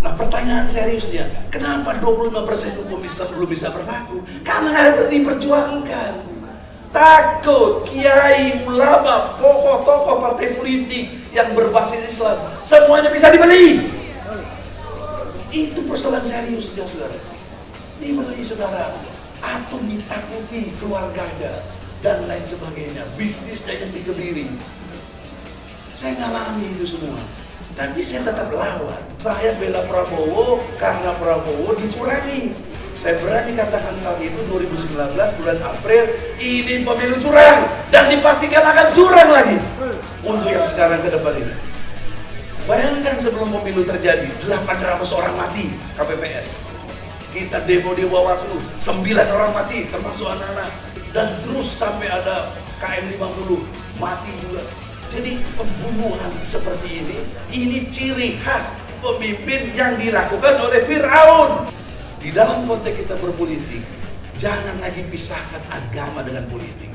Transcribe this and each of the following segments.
Nah pertanyaan seriusnya, kenapa 25% hukum Islam belum bisa berlaku? Karena harus diperjuangkan. Takut kiai, ulama, tokoh-tokoh partai politik yang berbasis Islam semuanya bisa dibeli. Itu persoalan seriusnya, saudara. Dibeli, saudara, atau ditakuti keluarganya dan lain sebagainya, bisnisnya yang dikebiri. Saya ngalami itu semua. Tapi saya tetap lawan. Saya bela Prabowo karena Prabowo dicurangi. Saya berani katakan saat itu 2019 bulan April, ini pemilu curang dan dipastikan akan curang lagi untuk yang sekarang ke depan ini. Bayangkan sebelum pemilu terjadi, 800 orang mati KPPS. Kita demo di Bawaslu, 9 orang mati termasuk anak-anak. Dan terus sampai ada KM 50 mati juga. Jadi pembunuhan seperti ini ciri khas pemimpin yang dilakukan oleh Fir'aun. Di dalam konteks kita berpolitik, jangan lagi pisahkan agama dengan politik.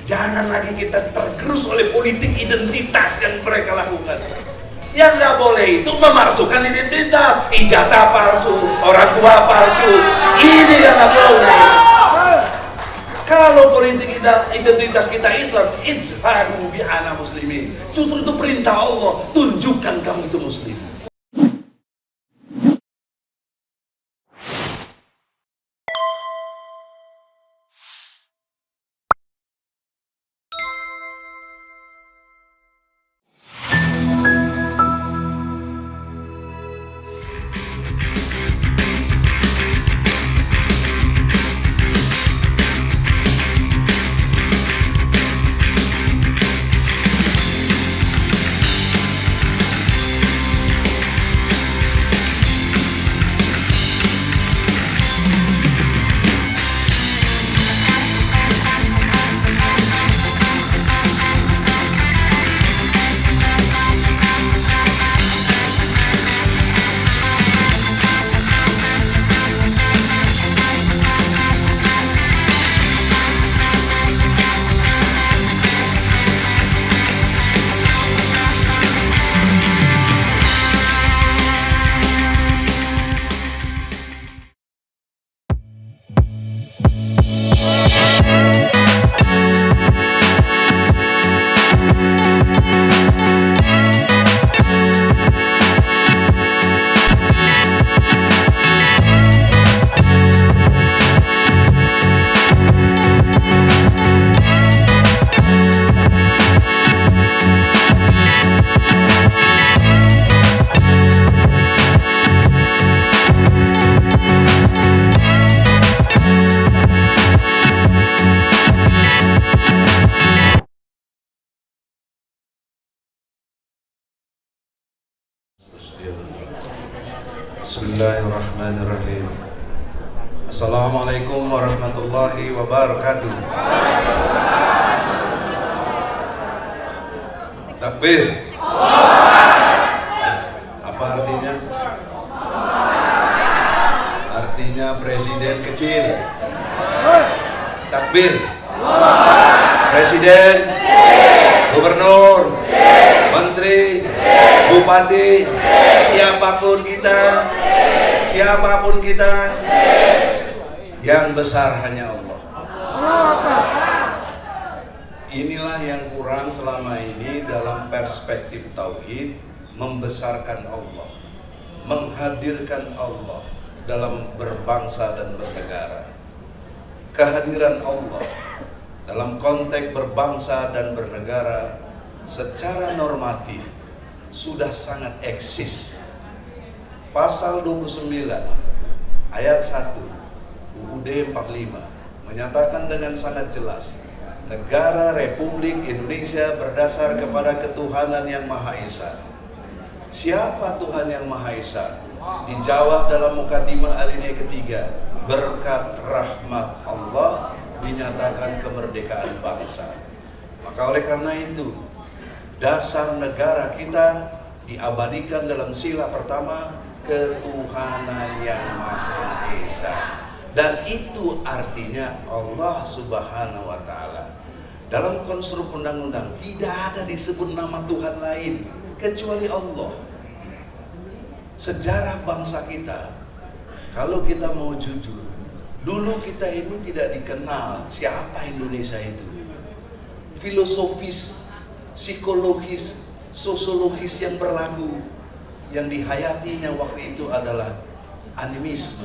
Jangan lagi kita tergerus oleh politik identitas yang mereka lakukan. Yang nggak boleh itu memalsukan identitas, ijazah palsu, orang tua palsu. Ini yang nggak boleh. Kalau politik identitas kita Islam, izharu bi ana muslimin. Justru itu perintah Allah, tunjukkan kamu itu muslim. Bismillahirrahmanirrahim. Assalamualaikum warahmatullahi wabarakatuh. Takbir. Apa artinya? Artinya presiden kecil. Takbir. Presiden, gubernur, menteri, bupati, siapapun kita, yang besar hanya Allah. Inilah yang kurang selama ini dalam perspektif tauhid, membesarkan Allah, menghadirkan Allah dalam berbangsa dan bernegara. Kehadiran Allah dalam konteks berbangsa dan bernegara secara normatif sudah sangat eksis. Pasal 29 ayat 1 UUD 45 menyatakan dengan sangat jelas, negara Republik Indonesia berdasar kepada ketuhanan yang Maha Esa. Siapa Tuhan yang Maha Esa? Dijawab dalam mukadimah alinea ketiga, berkat rahmat Allah dinyatakan kemerdekaan bangsa. Maka oleh karena itu, dasar negara kita diabadikan dalam sila pertama, ketuhanan yang Maha Esa. Dan itu artinya Allah Subhanahu wa Ta'ala. Dalam konstruk undang-undang tidak ada disebut nama Tuhan lain kecuali Allah. sejarah bangsa kita, kalau kita mau jujur, dulu kita ini tidak dikenal siapa Indonesia itu. Filosofis, psikologis, sosiologis yang berlaku, yang dihayatinya waktu itu adalah animisme,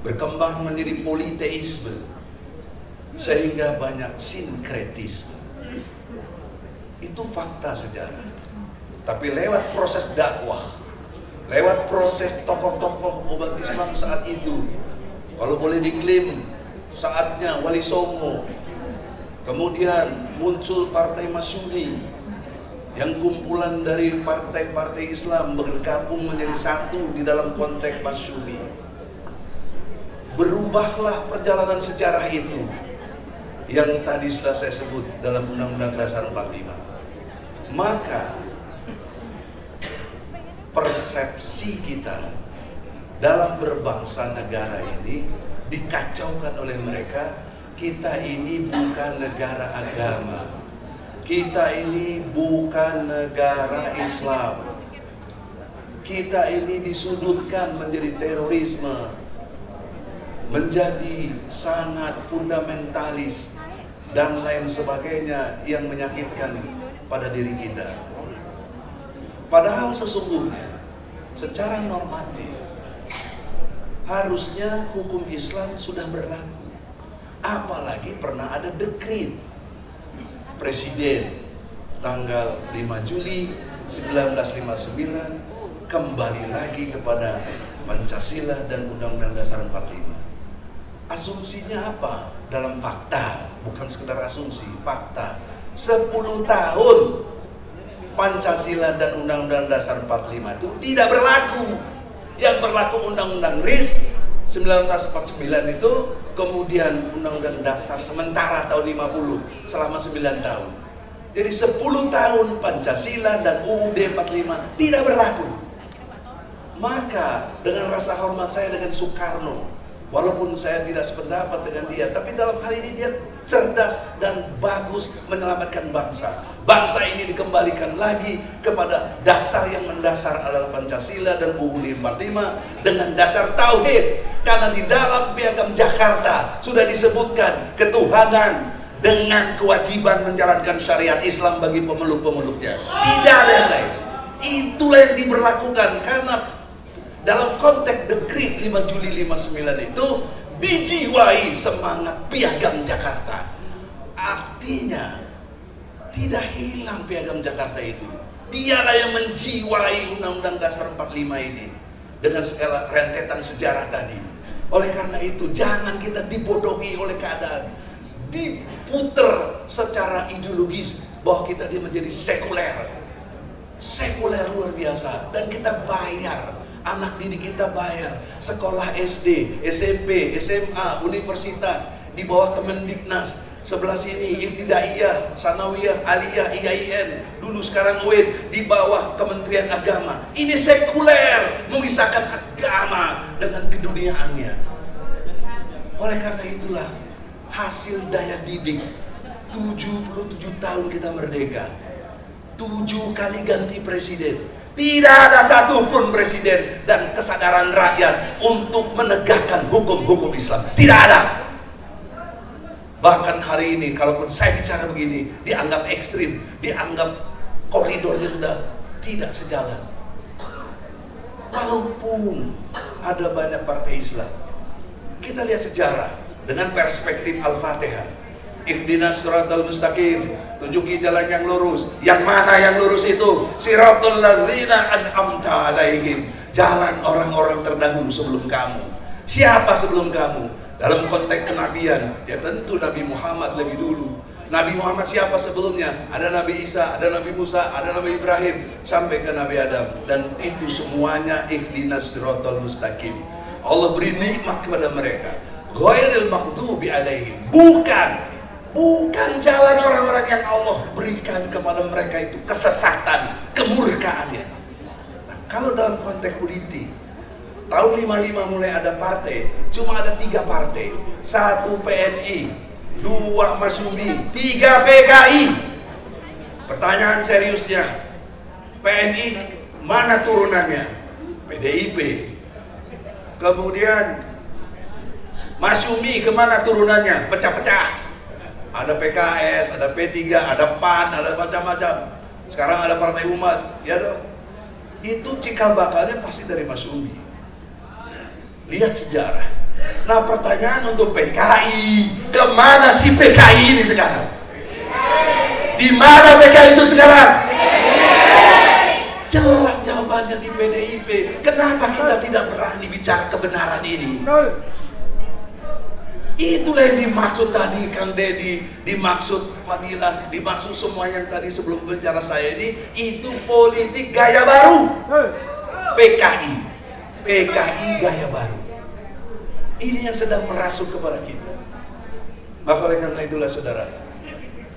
berkembang menjadi politeisme, sehingga banyak sinkretisme. Itu fakta sejarah. Tapi lewat proses dakwah, lewat proses tokoh-tokoh umat Islam saat itu, kalau boleh diklaim saatnya Wali Songo, kemudian muncul Partai Masyumi yang kumpulan dari partai-partai Islam bergabung menjadi satu di dalam konteks Masyumi. Berubahlah perjalanan sejarah itu yang tadi sudah saya sebut dalam Undang-Undang Dasar 45. Maka persepsi kita dalam berbangsa negara ini dikacaukan oleh mereka. Kita ini bukan negara agama, kita ini bukan negara Islam, kita ini disudutkan menjadi terorisme, menjadi sangat fundamentalis dan lain sebagainya yang menyakitkan pada diri kita. Padahal sesungguhnya secara normatif harusnya hukum Islam sudah berlaku. Apalagi pernah ada dekret Presiden tanggal 5 Juli 1959 kembali lagi kepada Pancasila dan Undang-Undang Dasar 45. Asumsinya apa? Dalam fakta, bukan sekedar asumsi, fakta. 10 tahun Pancasila dan Undang-Undang Dasar 45 itu tidak berlaku. Yang berlaku Undang-Undang RIS 1949 itu, kemudian Undang-Undang Dasar sementara tahun 50 selama 9 tahun. Jadi 10 tahun Pancasila dan UUD 45 tidak berlaku. Maka dengan rasa hormat saya dengan Soekarno, walaupun saya tidak sependapat dengan dia, tapi dalam hal ini dia cerdas dan bagus menyelamatkan bangsa. Bangsa ini dikembalikan lagi kepada dasar yang mendasar adalah Pancasila dan UUD 45 dengan dasar tauhid. Karena di dalam Piagam Jakarta sudah disebutkan ketuhanan dengan kewajiban menjalankan syariat Islam bagi pemeluk-pemeluknya. Tidak ada yang lain. Itulah yang diberlakukan karena dalam konteks dekret 5 Juli 59 itu dijiwai semangat Piagam Jakarta. Artinya tidak hilang Piagam Jakarta itu. Dialah yang menjiwai Undang-Undang Dasar 45 ini dengan segala rentetan sejarah tadi. Oleh karena itu jangan kita dibodohi oleh keadaan, diputer secara ideologis bahwa kita dia menjadi sekuler luar biasa, dan kita bayar. Anak didik kita bayar sekolah SD, SMP, SMA, universitas di bawah Kemendiknas. Sebelah sini Ibtidaiyah, Sanawiyah, Aliyah, IAIN, dulu sekarang UIN di bawah Kementerian Agama. Ini sekuler, memisahkan agama dengan keduniaannya. Oleh karena itulah hasil daya didik 77 tahun kita merdeka, 7 kali ganti presiden. Tidak ada satupun presiden dan kesadaran rakyat untuk menegakkan hukum-hukum Islam. Tidak ada. Bahkan hari ini, kalaupun saya bicara begini, dianggap ekstrim, dianggap koridornya sudah tidak sejalan. Walaupun ada banyak partai Islam, kita lihat sejarah dengan perspektif Al-Fatihah. Ihdinas siratal mustaqim, tunjuki jalan yang lurus. Yang mana yang lurus itu? Siratul ladzina an'amta alaihim, jalan orang-orang terdahulu sebelum kamu. Siapa sebelum kamu? Dalam konteks kenabian, ya tentu Nabi Muhammad lebih dulu. Nabi Muhammad siapa sebelumnya? Ada Nabi Isa, ada Nabi Musa, ada Nabi Ibrahim, sampai ke Nabi Adam. Dan itu semuanya ihdinas siratal mustaqim. Allah beri nikmat kepada mereka. Ghairil maghdubi alaihim, bukan jalan orang-orang yang Allah berikan kepada mereka itu kesesatan, kemurkaannya. Nah, kalau dalam konteks politik, tahun 55 mulai ada partai, cuma ada 3 partai. 1 PNI, 2 Masyumi, 3 PKI. Pertanyaan seriusnya, PNI mana turunannya? PDIP. Kemudian Masyumi kemana turunannya? Pecah-pecah. Ada PKS, ada P3, ada PAN, ada macam-macam. Sekarang ada Partai Umat, ya toh? Itu cikal bakalnya pasti dari Masyumi. Lihat sejarah. Nah, pertanyaan untuk PKI, kemana si PKI ini sekarang? Di mana PKI itu sekarang? Jelas jawabannya di PDIP. Kenapa kita tidak berani bicara kebenaran ini? Itulah yang dimaksud tadi Kang Dedi, dimaksud Fadilah, dimaksud semua yang tadi sebelum bicara saya ini. Itu politik gaya baru. PKI gaya baru. Ini yang sedang merasuk kepada kita. Maka oleh karena itulah saudara,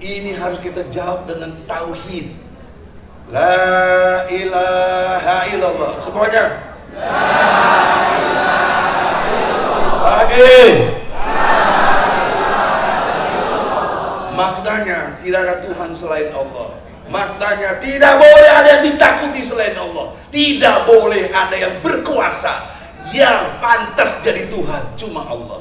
ini harus kita jawab dengan tauhid. La ilaha illallah. Semuanya. La ilaha illallah. Lagi. Maknanya tidak ada Tuhan selain Allah. Maknanya tidak boleh ada yang ditakuti selain Allah. Tidak boleh ada yang berkuasa. Yang pantas jadi Tuhan cuma Allah.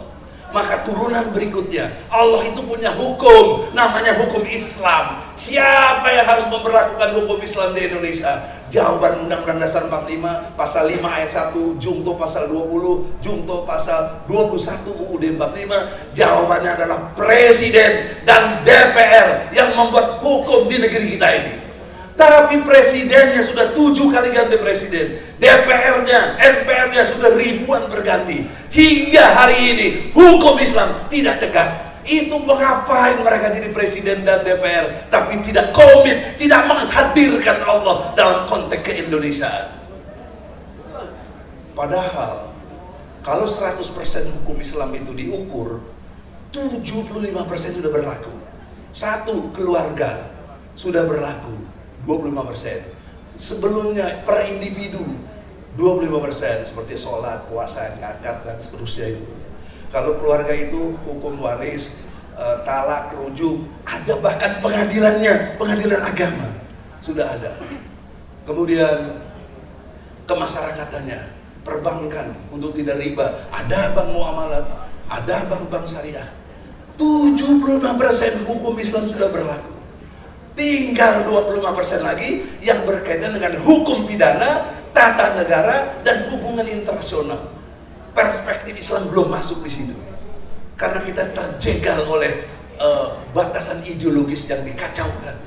Maka turunan berikutnya, Allah itu punya hukum, namanya hukum Islam. Siapa yang harus memperlakukan hukum Islam di Indonesia? Jawaban Undang-Undang Dasar 45 pasal 5 ayat 1, Jungto pasal 20, Jungto pasal 21 UUD 45. Jawabannya adalah Presiden dan DPR yang membuat hukum di negeri kita ini. Tapi presidennya sudah 7 kali ganti presiden, DPR-nya, MPR-nya sudah ribuan berganti. Hingga hari ini hukum Islam tidak tegak. Itu mengapain mereka jadi presiden dan DPR tapi tidak komit, tidak menghadirkan Allah dalam konteks keindonesiaan. Padahal kalau 100% hukum Islam itu diukur, 75% sudah berlaku. Satu, keluarga sudah berlaku 25%. Sebelumnya per individu 25%, seperti sholat, puasa, zakat dan seterusnya itu. Kalau keluarga itu hukum waris, talak, rujuk, ada bahkan pengadilannya, pengadilan agama sudah ada. Kemudian kemasyarakatannya, perbankan untuk tidak riba, ada bank muamalat, ada bank-bank syariah. 75% hukum Islam sudah berlaku. Tinggal 25% lagi yang berkaitan dengan hukum pidana, tata negara, dan hubungan internasional. Perspektif Islam belum masuk di situ. Karena kita terjegal oleh batasan ideologis yang dikacaukan.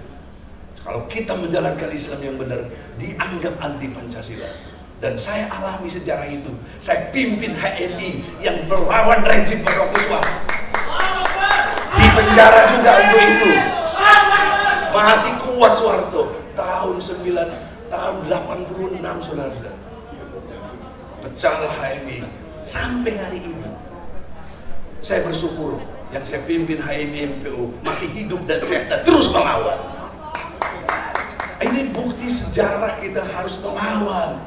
Kalau kita menjalankan Islam yang benar, dianggap anti Pancasila. Dan saya alami sejarah itu. Saya pimpin HMI yang melawan rejim Pondok Soeharto. Di penjara juga untuk itu. Masih kuat Soeharto. Tahun 86 saudara-saudara. Pecahlah HMI. Sampai hari ini saya bersyukur yang saya pimpin HMI MPO masih hidup dan sehat dan terus melawan. Ini bukti sejarah kita harus melawan.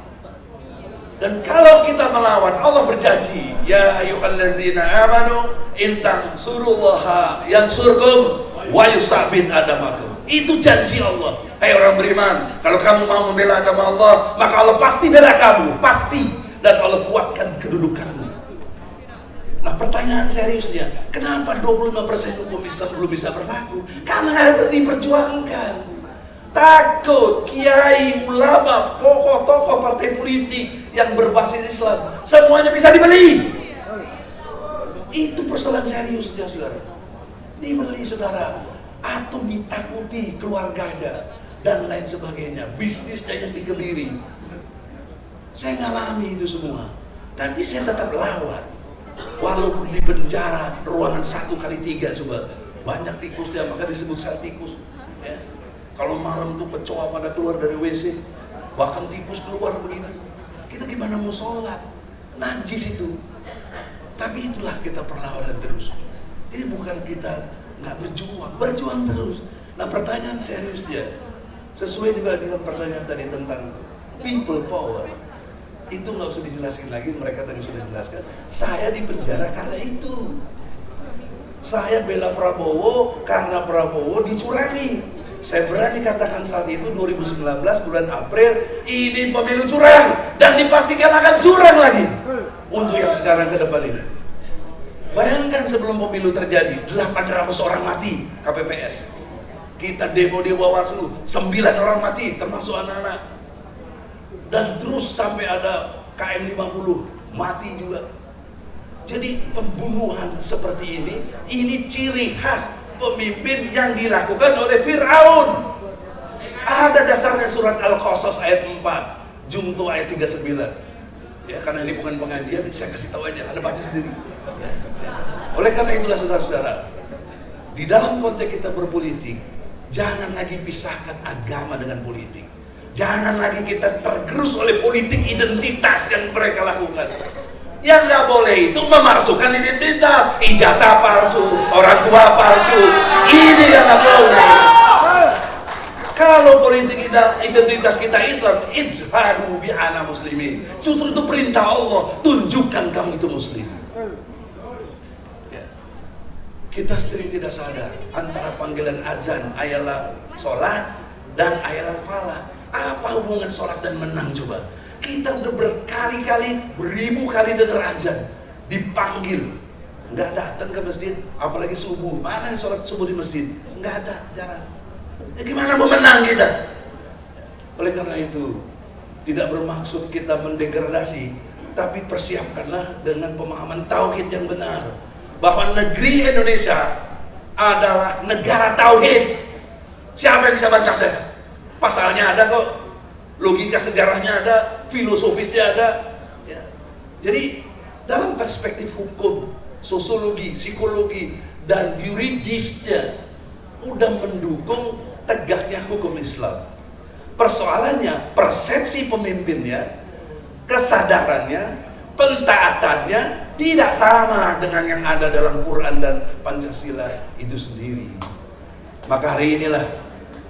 Dan kalau kita melawan, Allah berjanji, ya ayyuhalladzina amanu in tansurullaha yansurkum wa yusabbit aqdamakum. Itu janji Allah. Hai orang beriman, kalau kamu mau membela agama Allah, maka Allah pasti bela kamu, pasti, dan Allah kuatkan kedudukanmu. Nah, pertanyaan seriusnya, kenapa 25% hukum Islam belum bisa berlaku? Karena harus diperjuangkan. Takut kiai, ulama, tokoh-tokoh partai politik yang berbasis Islam semuanya bisa dibeli. Itu persoalan seriusnya, saudara. Dibeli, saudara, atau ditakuti keluarganya dan lain sebagainya, bisnisnya yang dikebiri. Saya ngalami itu semua, tapi saya tetap lawan. Walaupun di penjara ruangan 1x3, coba banyak tikusnya, maka disebut sel tikus. Ya. Kalau malam tuh kecoa pada keluar dari WC, bahkan tikus keluar begini. Kita gimana mau sholat? Najis itu. Tapi itulah kita perlawanan terus. Jadi bukan kita nggak berjuang terus. Nah, pertanyaan seriusnya, sesuai juga dengan pertanyaan tadi tentang people power, itu nggak usah dijelasin lagi, mereka tadi sudah jelaskan. Saya di penjara karena itu. Saya bela Prabowo karena Prabowo dicurangi. Saya berani katakan saat itu 2019 bulan April, ini pemilu curang. dan dipastikan akan curang lagi untuk yang sekarang ke depan ini. Bayangkan sebelum pemilu terjadi 800 orang mati KPPS. Kita demo di Bawaslu 9 orang mati termasuk anak-anak. Dan terus sampai ada KM 50 mati juga. Jadi pembunuhan seperti ini ciri khas pemimpin yang dilakukan oleh Fir'aun. Ada dasarnya surat Al-Qasas ayat 4, Jumto ayat 39. Ya, karena ini bukan pengajian, saya kasih tahu aja, Anda baca sendiri. Oleh karena itulah saudara-saudara, di dalam konteks kita berpolitik, jangan lagi pisahkan agama dengan politik. Jangan lagi kita tergerus oleh politik identitas yang mereka lakukan. Yang nggak boleh itu memasukkan identitas, ijazah palsu, orang tua palsu. Ini yang nggak boleh. Kalau politik identitas kita Islam, izharu bi'ana muslimin. Justru itu perintah Allah, tunjukkan kamu itu muslim. Ya. Kita sering tidak sadar antara panggilan azan, ayalah sholat, dan ayalah falah. Apa hubungan sholat dan menang coba? Kita udah berkali-kali, beribu kali dengar azan, dipanggil, nggak datang ke masjid, apalagi subuh. Mana yang sholat subuh di masjid? Nggak ada, jarang. Ya, gimana mau menang kita? Oleh karena itu, tidak bermaksud kita mendegradasi, tapi persiapkanlah dengan pemahaman tauhid yang benar, bahwa negeri Indonesia adalah negara tauhid. Siapa yang bisa bantah saya? Pasalnya ada kok, logika sejarahnya ada, filosofisnya ada. Ya. Jadi dalam perspektif hukum, sosiologi, psikologi, dan yuridisnya udah mendukung tegaknya hukum Islam. Persoalannya persepsi pemimpinnya, kesadarannya, pentaatannya tidak sama dengan yang ada dalam Quran dan Pancasila itu sendiri. Maka hari inilah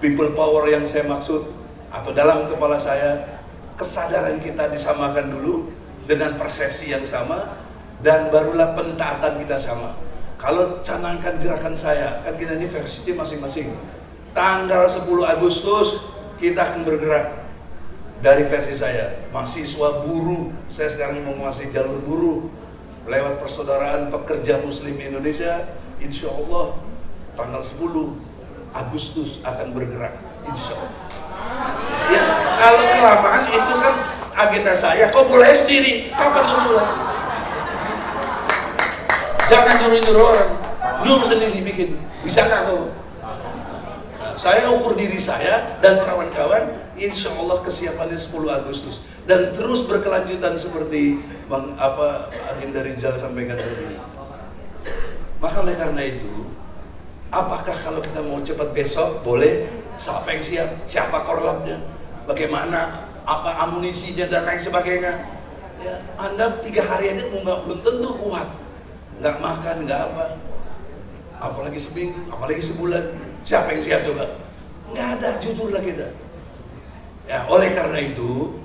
people power yang saya maksud, atau dalam kepala saya, kesadaran kita disamakan dulu dengan persepsi yang sama, dan barulah pentaatan kita sama. Kalau canangkan gerakan saya, kan kita ini versi masing-masing. Tanggal 10 Agustus kita akan bergerak. Dari versi saya, mahasiswa buruh, saya sekarang menguasai jalur buruh lewat Persaudaraan Pekerja Muslim Indonesia. Insya Allah tanggal 10 Agustus akan bergerak, insya Allah. Ya, kalau kelamaan itu kan agenda saya, kok mulai sendiri, kapan kau mulai? Jangan nyuruh-nyuruh orang, nyuruh sendiri bikin, bisa nggak kau? Saya ukur diri saya dan kawan-kawan, insya Allah kesiapannya 10 Agustus dan terus berkelanjutan seperti agenda Rizal sampaikan tadi. Maka oleh karena itu, apakah kalau kita mau cepat besok boleh? Siapa yang siap? Siapa korlapnya? Bagaimana? Apa amunisinya dan lain sebagainya? Ya, Anda 3 hari aja belum tentu kuat, nggak makan, nggak apa. Apalagi seminggu, apalagi sebulan. Siapa yang siap coba? Nggak ada, jujurlah kita. Ya, oleh karena itu,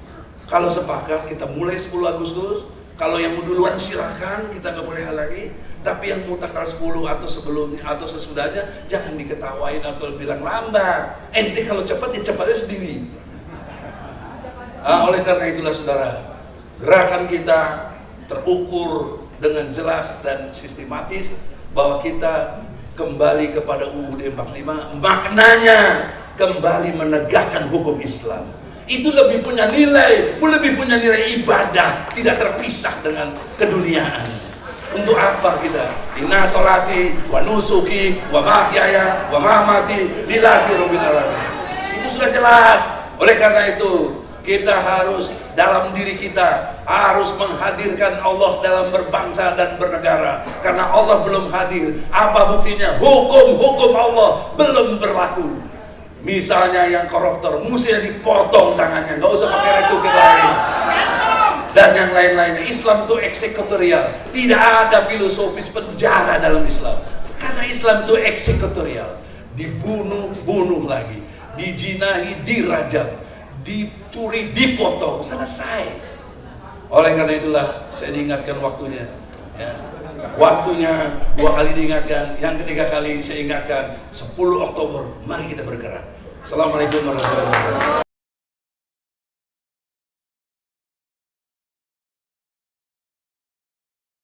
kalau sepakat kita mulai 10 Agustus, kalau yang mau duluan silahkan, kita nggak boleh halangi. Tapi yang mau tanggal 10 atau sebelumnya atau sesudahnya, jangan diketawain atau bilang lambat. Ente kalau cepat, ya cepatnya sendiri. Oleh karena itulah saudara, gerakan kita terukur dengan jelas dan sistematis bahwa kita kembali kepada UUD 45, maknanya kembali menegakkan hukum Islam. Itu lebih punya nilai, lebih punya nilai ibadah, tidak terpisah dengan keduniaan. Untuk apa kita? Inna sholati wa nusuki wa mahyaya wa mamati lillahi rabbil alamin. Itu sudah jelas. Oleh karena itu, kita harus dalam diri kita harus menghadirkan Allah dalam berbangsa dan bernegara. Karena Allah belum hadir. Apa buktinya? Hukum-hukum Allah belum berlaku. Misalnya yang koruptor, mestinya dipotong tangannya, nggak usah pakai retuki lain. Dan yang lain-lainnya. Islam itu eksekutorial. Tidak ada filosofis penjara dalam Islam. Karena Islam itu eksekutorial. Dibunuh, bunuh lagi. Dijinahi, dirajam. Dicuri, dipotong, selesai. Oleh karena itulah saya diingatkan waktunya, ya. Waktunya 2 kali diingatkan, yang ketiga kali saya ingatkan 10 Oktober, mari kita bergerak. Assalamualaikum warahmatullahi wabarakatuh.